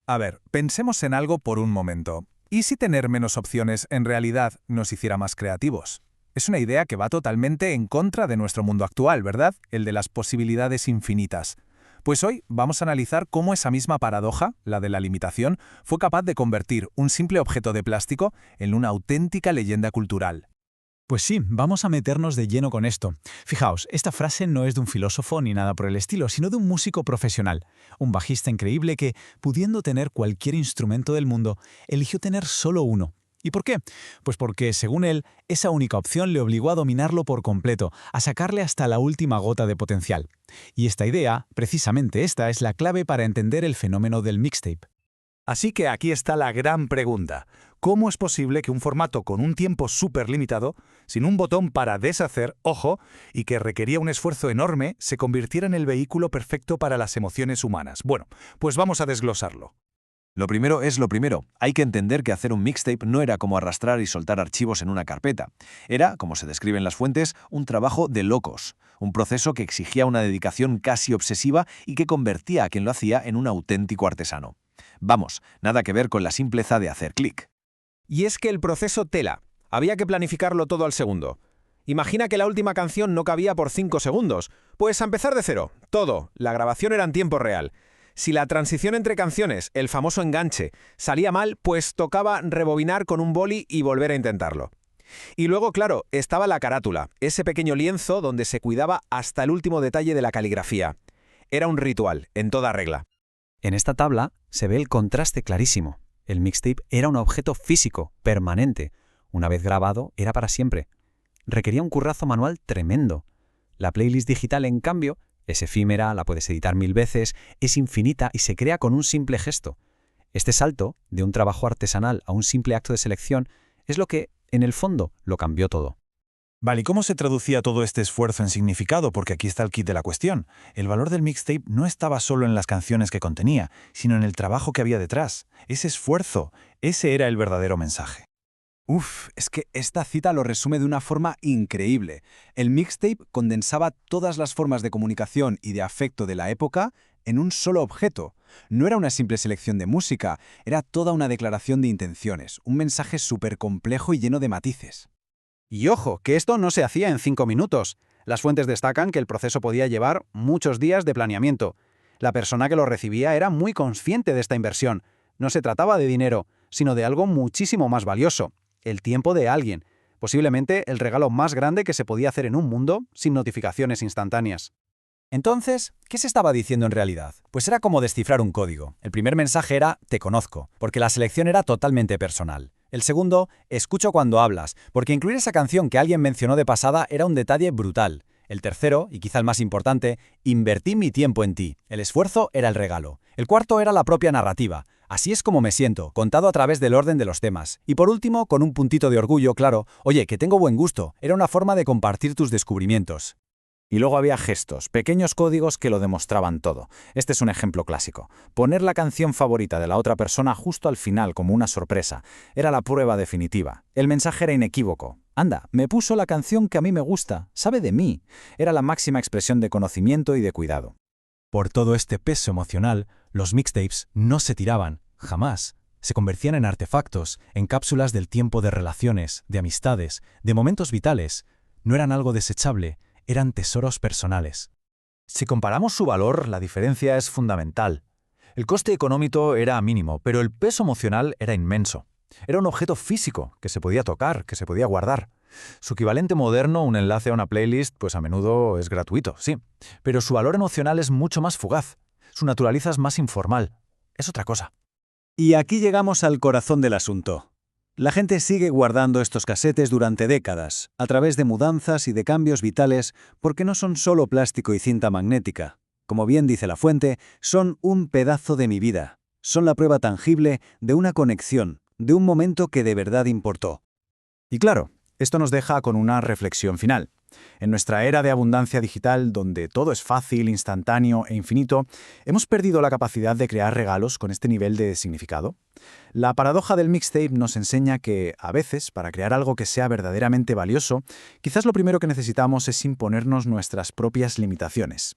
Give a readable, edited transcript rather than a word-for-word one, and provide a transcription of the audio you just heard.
A ver, pensemos en algo por un momento. ¿Y si tener menos opciones en realidad nos hiciera más creativos? Es una idea que va totalmente en contra de nuestro mundo actual, ¿verdad? El de las posibilidades infinitas. Pues hoy vamos a analizar cómo esa misma paradoja, la de la limitación, fue capaz de convertir un simple objeto de plástico en una auténtica leyenda cultural. Pues sí, vamos a meternos de lleno con esto. Fijaos, esta frase no es de un filósofo ni nada por el estilo, sino de un músico profesional, un bajista increíble que, pudiendo tener cualquier instrumento del mundo, eligió tener solo uno. ¿Y por qué? Pues porque, según él, esa única opción le obligó a dominarlo por completo, a sacarle hasta la última gota de potencial. Y esta idea, precisamente esta, es la clave para entender el fenómeno del mixtape. Así que aquí está la gran pregunta. ¿Cómo es posible que un formato con un tiempo súper limitado, sin un botón para deshacer, ojo, y que requería un esfuerzo enorme, se convirtiera en el vehículo perfecto para las emociones humanas? Bueno, pues vamos a desglosarlo. Lo primero es lo primero. Hay que entender que hacer un mixtape no era como arrastrar y soltar archivos en una carpeta. Era, como se describe en las fuentes, un trabajo de locos. Un proceso que exigía una dedicación casi obsesiva y que convertía a quien lo hacía en un auténtico artesano. Vamos, nada que ver con la simpleza de hacer clic. Y es que el proceso tela. Había que planificarlo todo al segundo. Imagina que la última canción no cabía por 5 segundos. Pues a empezar de cero. Todo. La grabación era en tiempo real. Si la transición entre canciones, el famoso enganche, salía mal, pues tocaba rebobinar con un boli y volver a intentarlo. Y luego, claro, estaba la carátula, ese pequeño lienzo donde se cuidaba hasta el último detalle de la caligrafía. Era un ritual, en toda regla. En esta tabla se ve el contraste clarísimo. El mixtape era un objeto físico, permanente. Una vez grabado, era para siempre. Requería un currazo manual tremendo. La playlist digital, en cambio, es efímera, la puedes editar 1000 veces, es infinita y se crea con un simple gesto. Este salto, de un trabajo artesanal a un simple acto de selección, es lo que, en el fondo, lo cambió todo. Vale, ¿y cómo se traducía todo este esfuerzo en significado? Porque aquí está el kit de la cuestión. El valor del mixtape no estaba solo en las canciones que contenía, sino en el trabajo que había detrás. Ese esfuerzo, ese era el verdadero mensaje. Es que esta cita lo resume de una forma increíble. El mixtape condensaba todas las formas de comunicación y de afecto de la época en un solo objeto. No era una simple selección de música, era toda una declaración de intenciones, un mensaje súper complejo y lleno de matices. Y ojo, que esto no se hacía en 5 minutos. Las fuentes destacan que el proceso podía llevar muchos días de planeamiento. La persona que lo recibía era muy consciente de esta inversión. No se trataba de dinero, sino de algo muchísimo más valioso: el tiempo de alguien, posiblemente el regalo más grande que se podía hacer en un mundo sin notificaciones instantáneas. Entonces, ¿qué se estaba diciendo en realidad? Pues era como descifrar un código. El primer mensaje era «te conozco», porque la selección era totalmente personal. El segundo, «escucho cuando hablas», porque incluir esa canción que alguien mencionó de pasada era un detalle brutal. El tercero, y quizá el más importante, «invertí mi tiempo en ti». El esfuerzo era el regalo. El cuarto era la propia narrativa. Así es como me siento, contado a través del orden de los temas. Y por último, con un puntito de orgullo, claro, «oye, que tengo buen gusto». Era una forma de compartir tus descubrimientos. Y luego había gestos, pequeños códigos que lo demostraban todo. Este es un ejemplo clásico. Poner la canción favorita de la otra persona justo al final como una sorpresa. Era la prueba definitiva. El mensaje era inequívoco. Anda, me puso la canción que a mí me gusta, sabe de mí. Era la máxima expresión de conocimiento y de cuidado. Por todo este peso emocional, los mixtapes no se tiraban, jamás. Se convertían en artefactos, en cápsulas del tiempo de relaciones, de amistades, de momentos vitales. No eran algo desechable, eran tesoros personales. Si comparamos su valor, la diferencia es fundamental. El coste económico era mínimo, pero el peso emocional era inmenso. Era un objeto físico, que se podía tocar, que se podía guardar. Su equivalente moderno, un enlace a una playlist, pues a menudo es gratuito, sí. Pero su valor emocional es mucho más fugaz. Su naturaleza es más informal. Es otra cosa. Y aquí llegamos al corazón del asunto. La gente sigue guardando estos casetes durante décadas, a través de mudanzas y de cambios vitales, porque no son solo plástico y cinta magnética. Como bien dice la fuente, son un pedazo de mi vida. Son la prueba tangible de una conexión, de un momento que de verdad importó. Y claro, esto nos deja con una reflexión final. En nuestra era de abundancia digital, donde todo es fácil, instantáneo e infinito, ¿hemos perdido la capacidad de crear regalos con este nivel de significado? La paradoja del mixtape nos enseña que, a veces, para crear algo que sea verdaderamente valioso, quizás lo primero que necesitamos es imponernos nuestras propias limitaciones.